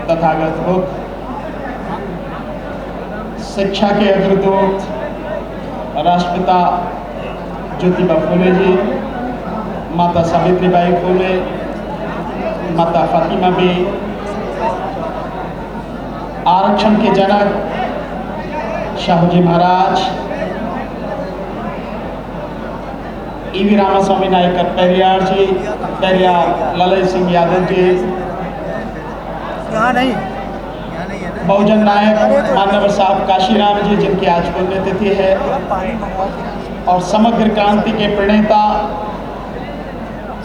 तथागत बुद्ध, शिक्षा के अग्रदूत राष्ट्रपिता ज्योतिबा फुले जी, माता सावित्रीबाई फुले, माता फातिमा बी, आरक्षण के जनक शाहूजी महाराज, ईवी रामास्वामी नायकर पेरियार जी, पेरियार ललन सिंह यादव जी, बहुजन नायक मानव साहब काशीराम जी जिनकी आज पुण्यतिथि है, और समग्र क्रांति के प्रणेता,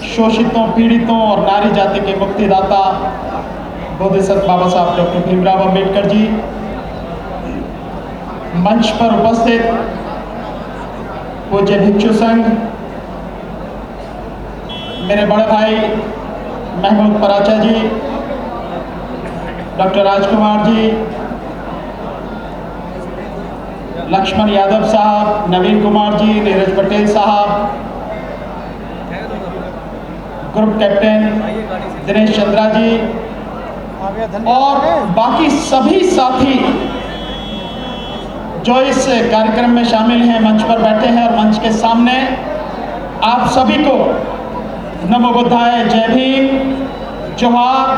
शोषितों, पीड़ितों और नारी जाति के मुक्तिदाता बोधिसत्व बाबा साहब डॉक्टर भीमराव अंबेडकर जी, मंच पर उपस्थित पूज्य भिक्षु संघ, मेरे बड़े भाई महमूद पराचा जी, डॉक्टर राजकुमार जी, लक्ष्मण यादव साहब, नवीन कुमार जी, नीरज पटेल साहब, ग्रुप कैप्टन दिनेश चंद्रा जी और बाकी सभी साथी जो इस कार्यक्रम में शामिल हैं, मंच पर बैठे हैं और मंच के सामने, आप सभी को नमो बुद्धाय, जय भीम, जोहार,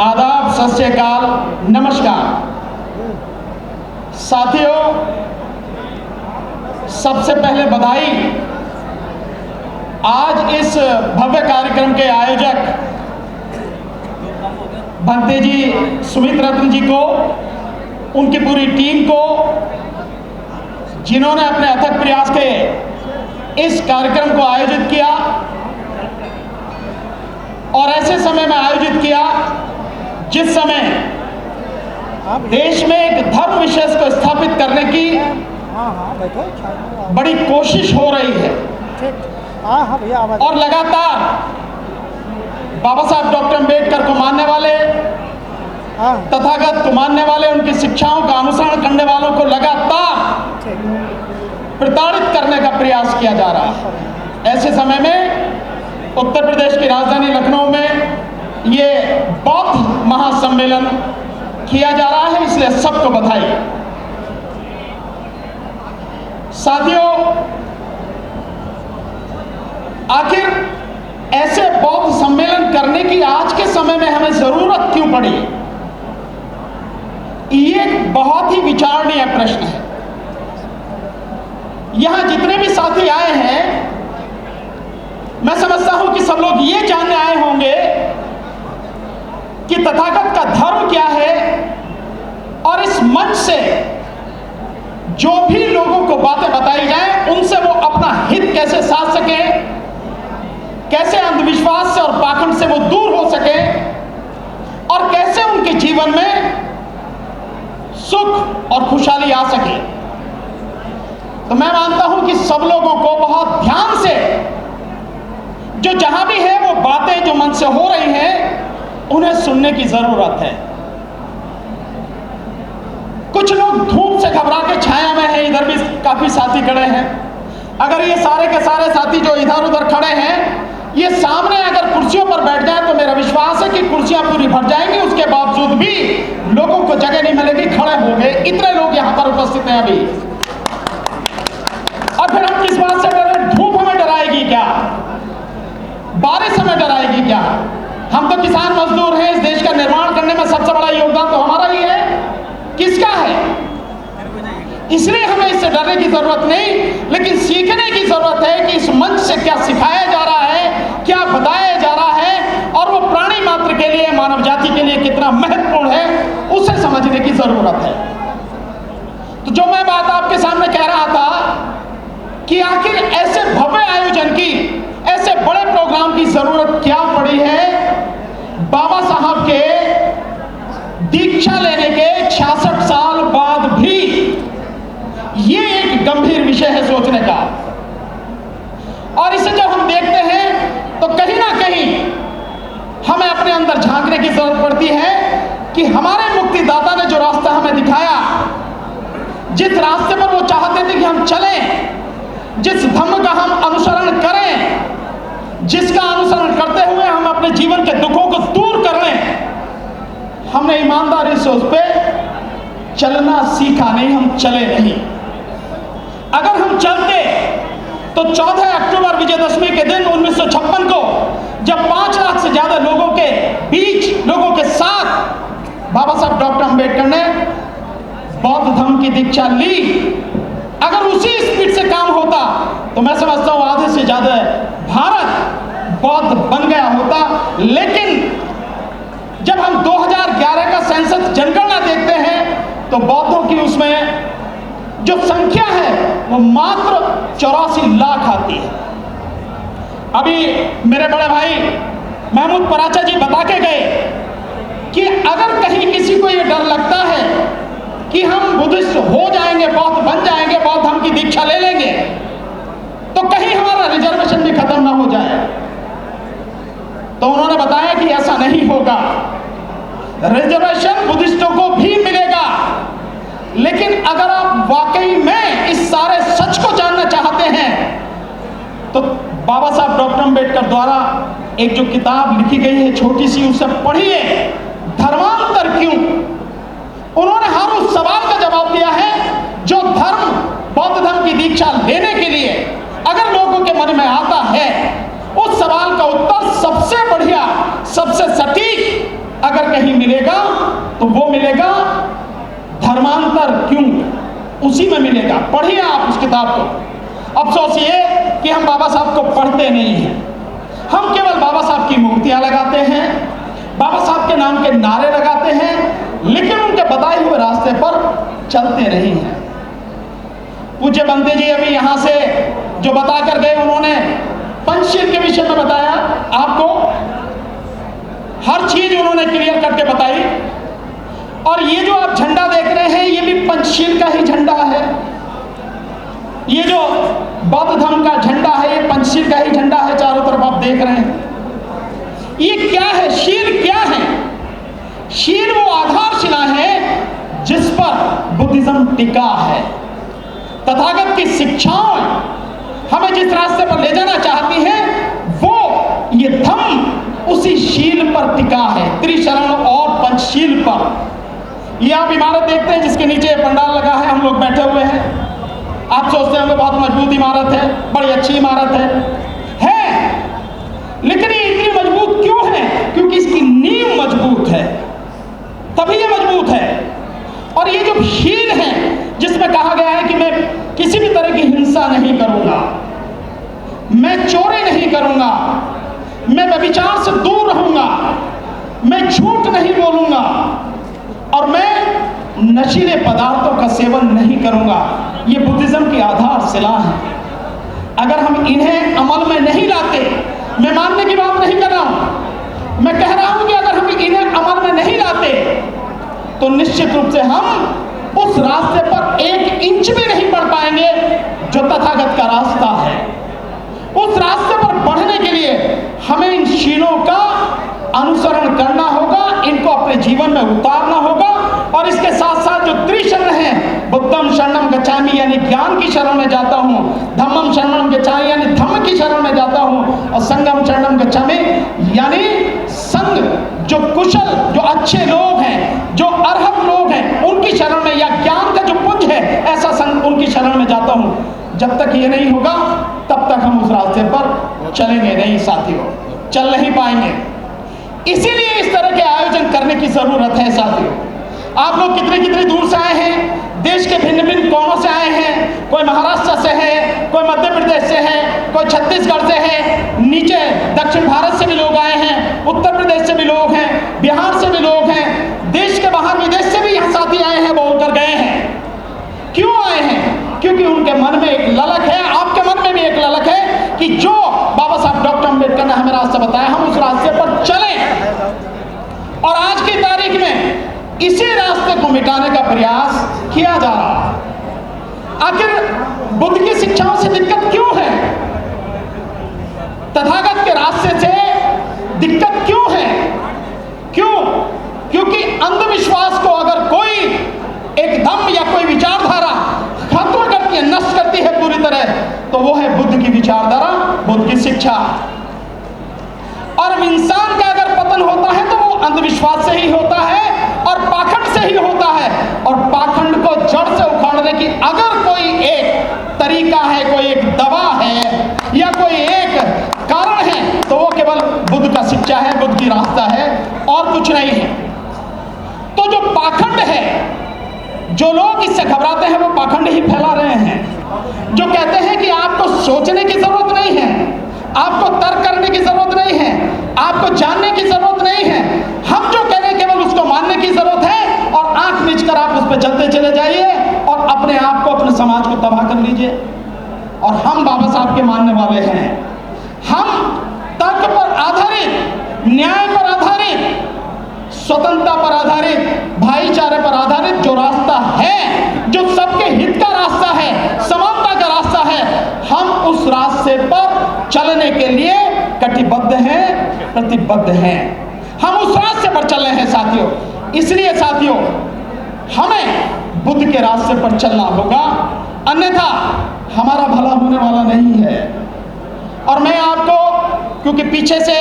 आदाब, सत श्री अकाल, नमस्कार। साथियों, सबसे पहले बधाई आज इस भव्य कार्यक्रम के आयोजक भंते जी, सुमित रत्न जी को, उनकी पूरी टीम को, जिन्होंने अपने अथक प्रयास के इस कार्यक्रम को आयोजित किया और ऐसे समय में आयोजित किया जिस समय देश में एक धर्म विशेष को स्थापित करने की बड़ी कोशिश हो रही है और लगातार बाबा साहब डॉक्टर अंबेडकर को मानने वाले, तथागत को मानने वाले, उनकी शिक्षाओं का अनुसरण करने वालों को लगातार प्रताड़ित करने का प्रयास किया जा रहा है। ऐसे समय में उत्तर प्रदेश की राजधानी लखनऊ में ये बौद्ध महासम्मेलन किया जा रहा है, इसलिए सबको बधाई। साथियों, आखिर ऐसे बौद्ध सम्मेलन करने की आज के समय में हमें जरूरत क्यों पड़ी? ये एक बहुत ही विचारणीय प्रश्न है। यहां जितने भी साथी आए हैं, मैं समझता हूं कि सब लोग ये जानने आए होंगे कि तथागत का धर्म क्या है और इस मंच से जो भी लोगों को बातें बताई जाए उनसे वो अपना हित कैसे साध सके, कैसे अंधविश्वास से और पाखंड से वो दूर हो सके और कैसे उनके जीवन में सुख और खुशहाली आ सके। तो मैं मानता हूं कि सब लोगों को बहुत ध्यान से जो जहां भी है वो बातें जो मन से हो रही हैं उन्हें सुनने की जरूरत है। कुछ लोग धूप से घबरा के छाया में हैं, इधर भी काफी साथी खड़े हैं। अगर ये सारे के सारे साथी जो इधर उधर खड़े हैं, ये सामने अगर कुर्सियों पर बैठ जाए तो मेरा विश्वास है कि कुर्सियां पूरी भर जाएंगी, उसके बावजूद भी लोगों को जगह नहीं मिलेगी, खड़े होंगे। इतने लोग यहां पर उपस्थित हैं अभी। और फिर हम किस बात से डरे? धूप हमें डराएगी क्या? बारिश हमें डराएगी क्या? हम तो किसान मजदूर हैं। इस देश का निर्माण करने में सबसे बड़ा योगदान तो हमारा ही है। किसका है? इसलिए हमें इससे डरने की जरूरत नहीं, लेकिन सीखने की जरूरत है कि इस मंच से क्या सिखाया जा रहा है, क्या बताया जा रहा है और वो प्राणी मात्र के लिए, मानव जाति के लिए कितना महत्वपूर्ण है, उसे समझने की जरूरत है। तो जो मैं बात आपके सामने कह रहा था कि आखिर ऐसे भव्य आयोजन की, ऐसे बड़े प्रोग्राम की जरूरत क्या पड़ी है बाबा साहब के दीक्षा लेने के 66 साल बाद भी? ये एक गंभीर विषय है सोचने का। और इसे जब हम देखते हैं तो कहीं ना कहीं हमें अपने अंदर झांकने की जरूरत पड़ती है कि हमारे मुक्तिदाता ने जो रास्ता हमें दिखाया, जिस रास्ते पर वो चाहते थे कि हम चलें, जिस धम्म का हम अनुसरण करें, जिसका अनुसरण करते हुए हम अपने जीवन के दुखों को दूर कर लें, हमने ईमानदारी से उस पर चलना सीखा नहीं, हम चले नहीं। अगर हम चलते तो 14 अक्टूबर विजयदशमी के दिन 1956 को जब 5 लाख से ज्यादा लोगों के बीच, लोगों के साथ बाबा साहब डॉक्टर अंबेडकर ने बौद्ध धर्म की दीक्षा ली, अगर उसी स्पीड से काम होता तो मैं समझता हूं आधे से ज्यादा भारत बौद्ध बन गया होता। लेकिन जब हम 2011 का सेंसस जनगणना देखते हैं तो बौद्धों की उसमें जो संख्या है वो मात्र 84 लाख आती है। अभी मेरे बड़े भाई महमूद पराचा जी बता के गए कि अगर कहीं किसी को ये डर लगता है कि हम बुद्धिस्ट हो जाएंगे, बौद्ध बन जाएंगे, बौद्ध धर्म की दीक्षा ले लेंगे, तो कहीं हमारा रिजर्वेशन भी खत्म ना हो जाए, तो उन्होंने बताया कि ऐसा नहीं होगा। रिजर्वेशन बुद्धिस्टों को भी मिलेगा, लेकिन अगर आप वाकई में इस सारे सच को जानना चाहते हैं तो बाबा साहब डॉक्टर अंबेडकर द्वारा एक जो किताब लिखी गई है छोटी सी, उसे पढ़िए, धर्मांतर क्यों। उन्होंने हर उस सवाल का जवाब दिया है जो धर्म, बौद्ध धर्म की दीक्षा लेने के लिए अगर लोगों के मन में आता है, उस सवाल का उत्तर सबसे बढ़िया, सबसे सटीक अगर कहीं मिलेगा तो वो मिलेगा धर्मांतर क्यों, उसी में मिलेगा। पढ़िए आप उस किताब को। अफसोस ये कि हम बाबा साहब को पढ़ते नहीं हैं, हम केवल बाबा साहब की मूर्तियां लगाते हैं, बाबा साहब के नाम के नारे लगाते हैं, लेकिन उनके बताए हुए रास्ते पर चलते नहीं हैं। पूज्य बंते जी अभी यहां से जो बता कर गए, उन्होंने पंचशील के विषय में बताया, आपको हर चीज उन्होंने क्लियर करके बताई। और ये जो आप झंडा देख रहे हैं ये भी पंचशील का ही झंडा है, ये जो बौद्ध धर्म का झंडा है ये पंचशील का ही झंडा है, चारों तरफ आप देख रहे हैं। ये क्या है, शील क्या है? शील वो आधारशिला है जिस पर बुद्धिज्म टिका है। तथागत की शिक्षाएं हमें जिस रास्ते पर ले जाना चाहती हैं वो ये धम्म उसी शील पर टिका है, त्रिशरण और पंचशील पर। ये आप इमारत देखते हैं जिसके नीचे पंडाल लगा है, हम लोग बैठे हुए हैं। आप सोचते होंगे बहुत मजबूत इमारत है, बड़ी अच्छी इमारत है, लेकिन ये इतनी मजबूत क्यों है? क्योंकि इसकी नींव मजबूत है, तभी ये मजबूत है। और ये जो शील है जिसमें कहा गया है कि मैं किसी भी तरह की हिंसा नहीं करूंगा, मैं चोरी नहीं करूंगा, मैं व्यभिचार से दूर रहूंगा, मैं झूठ नहीं बोलूंगा और मैं नशीले पदार्थों का सेवन नहीं करूंगा, ये बुद्धिज्म की आधारशिला है। अगर हम इन्हें अमल में नहीं लाते, मैं मानने की बात नहीं कर रहा हूं, मैं कह रहा हूं कि अगर हम इन्हें अमल में नहीं लाते तो निश्चित रूप से हम उस रास्ते पर 1 इंच भी नहीं बढ़ पाएंगे जो तथागत का रास्ता है। उस रास्ते पर बढ़ने के लिए हमें इन शीलों का अनुसरण करना होगा, इनको अपने जीवन में उतारना होगा। और इसके साथ साथ जो त्रिशरण है, बुद्धम शरणम गच्छामि यानी ज्ञान की शरण में जाता हूँ, धम्मम शरणम गच्छामि यानी धम्म की शरण में जाता हूँ, और संगम शरणम गच्छामि यानी संग, जो कुशल, जो अच्छे लोग हैं, जो अर्हत लोग हैं, उनकी शरण में, या ज्ञान का जो पुंज है ऐसा संग, उनकी शरण में जाता हूँ। जब तक ये नहीं होगा तब तक हम उस रास्ते पर चलेंगे नहीं साथियों, चल नहीं पाएंगे। इसीलिए इस तरह के आयोजन करने की जरूरत है साथियों। आप लोग कितने कितने दूर से आए हैं, देश के भिन्न भिन्न कोनों से आए हैं, कोई महाराष्ट्र से है, कोई मध्य प्रदेश से है, कोई छत्तीसगढ़ से है, नीचे दक्षिण भारत से भी लोग आए हैं, उत्तर प्रदेश से भी लोग हैं, बिहार से भी लोग हैं, देश के बाहर विदेश से भी यहाँ साथी आए हैं, बोलकर गए हैं। क्यों आए हैं? क्योंकि उनके मन में एक ललक है, आपके मन में भी एक ललक है कि जो बाबा साहब डॉक्टर अंबेडकर ने हमें रास्ता बताया, हम उस रास्ते पर चलें। और आज की तारीख में इसी रास्ते को मिटाने का प्रयास किया जा रहा है। आखिर बुद्ध की शिक्षाओं से दिक्कत क्यों है? तथागत के रास्ते से दिक्कत क्यों है? क्यों? क्योंकि अंधविश्वास को अगर कोई एक धम्म या कोई विचारधारा खत्म करती है, नष्ट करती है पूरी तरह, तो वो है बुद्ध की विचारधारा, बुद्ध की शिक्षा। और इंसान का अगर पतन होता है तो वो अंधविश्वास से ही होता है, पाखंड है, जो लोग इससे घबराते हैं वो पाखंड ही फैला रहे हैं, जो कहते हैं कि आपको सोचने की जरूरत नहीं है, आपको तर्क करने की जरूरत नहीं है, आपको जानने की जरूरत नहीं है, हम जो कह रहे हैं केवल उसको मानने की जरूरत है और आंख मीच कर आप उस पर चलते चले जाइए और अपने आप को, अपने समाज को तबाह कर लीजिए। और हम बाबा साहब के मानने वाले हैं, हम तर्क पर आधारित, न्याय पर आधारित, स्वतंत्रता पर आधारित, भाईचारे पर आधारित जो रास्ता है, जो सबके हित का रास्ता है, समानता का रास्ता है, हम उस रास्ते पर चलने के लिए कटिबद्ध हैं, प्रतिबद्ध हैं। हम उस रास्ते पर चल रहे हैं साथियों। इसलिए साथियों, हमें बुद्ध के रास्ते पर चलना होगा, अन्यथा हमारा भला होने वाला नहीं है। और मैं आपको, क्योंकि पीछे से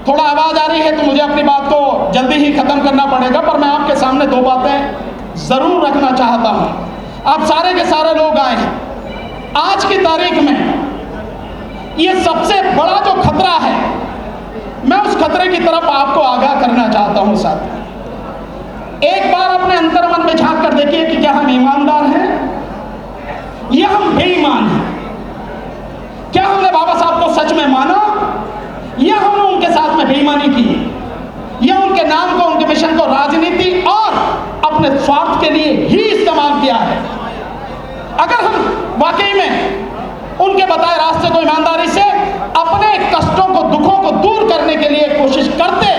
थोड़ा आवाज आ रही है तो मुझे अपनी बात को जल्दी ही खत्म करना पड़ेगा, पर मैं आपके सामने दो बातें जरूर रखना चाहता हूं। आप सारे के सारे लोग आए हैं, आज की तारीख में ये सबसे बड़ा जो खतरा है, मैं उस खतरे की तरफ आपको आगाह करना चाहता हूं साथियों। एक बार अपने अंतर मन में झांक कर देखिए कि क्या हम ईमानदार हैं या हम बेईमान हैं। क्या हमने बाबा साहब को सच में माना या हमने उनके साथ में बेईमानी की, या उनके नाम को, उनके मिशन को राजनीति और अपने स्वार्थ के लिए ही इस्तेमाल किया है। अगर हम वाकई में उनके बताए रास्ते को ईमानदारी से, अपने कष्टों को, दुखों को दूर करने के लिए कोशिश करते,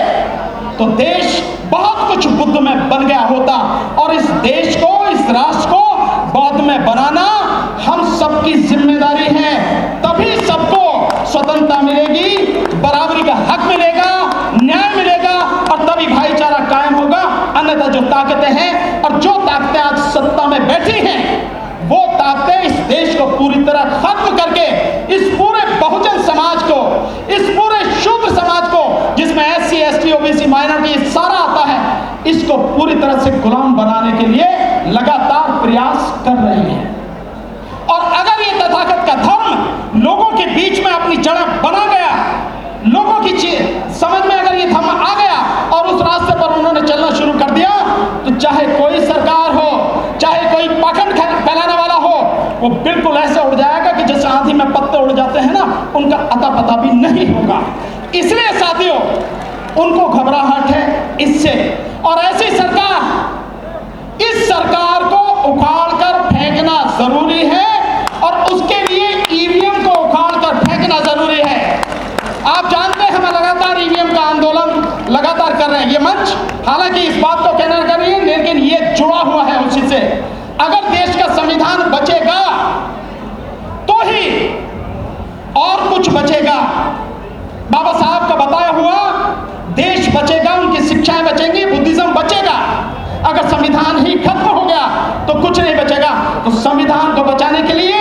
तो देश बहुत कुछ बुद्ध में बन गया होता। और इस देश को, इस राष्ट्र को बौद्ध में बनाना हम सबकी जिम्मेदारी है। तभी सबको स्वतंत्रता मिलेगी, बराबरी का हक मिलेगा, न्याय मिलेगा, और तभी भाईचारा कायम होगा। अन्यथा जो ताकतें हैं, और जो ताकतें आज सत्ता में बैठी हैं, वो ताकतें इस देश को पूरी तरह खत्म करके इस पूरे बहुजन समाज को, इस पूरे शूद्र समाज को, जिसमें SC, ST, OBC, माइनॉरिटी सारा आता है, इसको पूरी तरह से गुलाम बनाने के लिए लगातार प्रयास कर रही है। और अगर ये तथागत का धर्म लोगों के बीच में अपनी जड़ें बना गया, लोगों की समझ में अगर ये धर्म आ गया और उस रास्ते पर उन्होंने चलना शुरू कर दिया, तो चाहे कोई सरकार हो, चाहे कोई पाखंड फैलाने वाला हो, वो बिल्कुल ऐसे उड़ जाएगा कि जैसे आंधी में पत्ते उड़ जाते हैं ना, उनका अता पता भी नहीं होगा। इसलिए साथियों, उनको घबराहट है इससे। और ऐसी सरकार, इस सरकार को उखाड़ कर फेंकना जरूरी है, और उसके लिए EVM को उखाड़ कर फेंकना जरूरी है। आप जानते हैं, हम लगातार EVM का आंदोलन लगातार कर रहे हैं। ये मंच हालांकि इस बात को कहना कर रही है, लेकिन ये जुड़ा हुआ है उसी से। अगर देश का संविधान बचेगा तो ही और कुछ बचेगा। बाबा साहब का बताया हुआ देश बचेगा, उनकी शिक्षाएं बचेंगी, बुद्धिज्म बचेगा। अगर संविधान ही खत्म हो गया तो कुछ नहीं बचेगा। तो संविधान को बचाने के लिए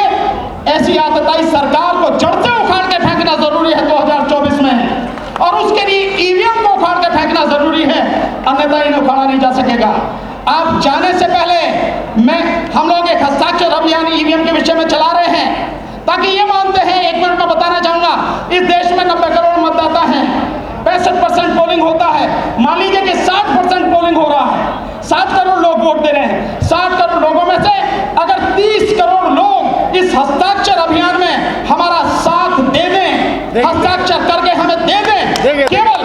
ऐसी आतताई सरकार को जड़ से उखाड़ के फेंकना जरूरी है 2024 में, और उसके लिए EVM को उखाड़ के फेंकना जरूरी है, अन्यथा इन्हें उखाड़ा नहीं जा सकेगा। आप जाने से पहले हम लोग एक हस्ताक्षर अभियान EVM के विषय में चला रहे हैं, ताकि ये मानते हैं, 1 मिनट में बताना चाहूंगा, इस देश में 90 करोड़ मतदाता हैं, 65% पोलिंग होता है। मान लीजिए कि 60% पोलिंग हो रहा है, 60 करोड़ लोग वोट दे रहे हैं। 60 करोड़ लोगों में से अगर 30 करोड़ लोग इस हस्ताक्षर अभियान में हमारा साथ दे दें, हस्ताक्षर करके हमें दे दें केवल,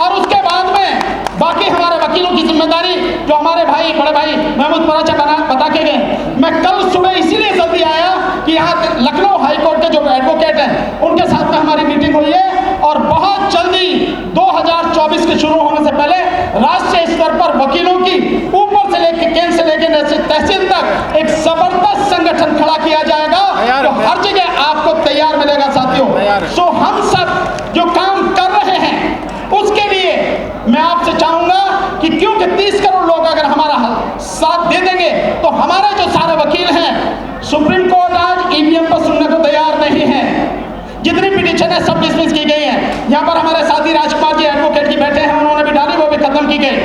और उसके बाद में बाकी हमारे वकीलों की जिम्मेदारी, जो हमारे भाई, बड़े भाई महमूद पराचा बता के गए। मैं कल सुबह इसीलिए जल्दी आया कि यहाँ लखनऊ हाईकोर्ट के जो एडवोकेट हैं, उनके साथ में हमारी मीटिंग हुई है, और बहुत जल्दी 2024 के शुरू होने से पहले राष्ट्रीय स्तर पर वकीलों की ऊपर से लेकर केंद्र से लेकर तहसील तक एक जबरदस्त संगठन खड़ा किया जाएगा, तो हर जगह आपको तैयार मिलेगा साथियों। सो हम सब जो काम कर रहे हैं, उसके लिए मैं आपसे चाहूंगा कि क्योंकि 30 करोड़ लोग अगर हमारा साथ दे देंगे, तो हमारे जो सारे वकील हैं, सुप्रीम कोर्ट आज EVM को सुनने को तैयार नहीं है। जितनी पिटीशन है सब डिसमिस की गई है। यहाँ पर हमारे साथी राजकुमार जी एडवोकेट की बैठे हैं, उन्होंने भी डाली, वो भी खत्म की गई।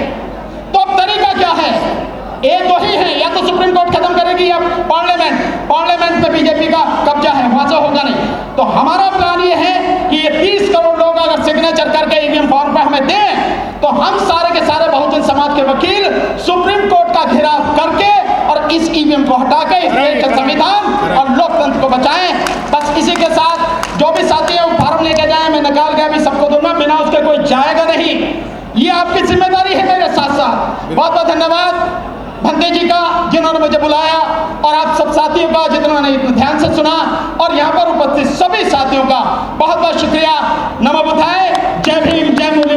तो अब तरीका क्या है? एक दो ही है, या तो सुप्रीम कोर्ट खत्म करेगी या पार्लियामेंट में बीजेपी का कब्जा है, वहां से होगा नहीं। तो हमारा प्लान ये है कि ये 30 करोड़ लोग अगर सिग्नेचर करके EVM फॉर्म पर हमें दें, तो हम सारे के सारे बहुजन समाज के वकील सुप्रीम कोर्ट का घेराव करके और इस ईवीएम को हटा के इस देश के संविधान और लोकतंत्र को बचाएं। बस इसी के साथ जो भी साथी है वो फार्म लेके जाए, मैं निकाल के अभी सबको दूंगा, बिना उसके कोई जाएगा नहीं। ये आपकी जिम्मेदारी है मेरे साथ साथ। बहुत बहुत धन्यवाद भंते जी का जिन्होंने मुझे बुलाया, और आप सब साथियों का जिन्होंने इतने ध्यान से सुना, और यहाँ पर उपस्थित सभी साथियों का बहुत बहुत शुक्रिया। नमो बुद्धाय। जय भीम, जय मुरली।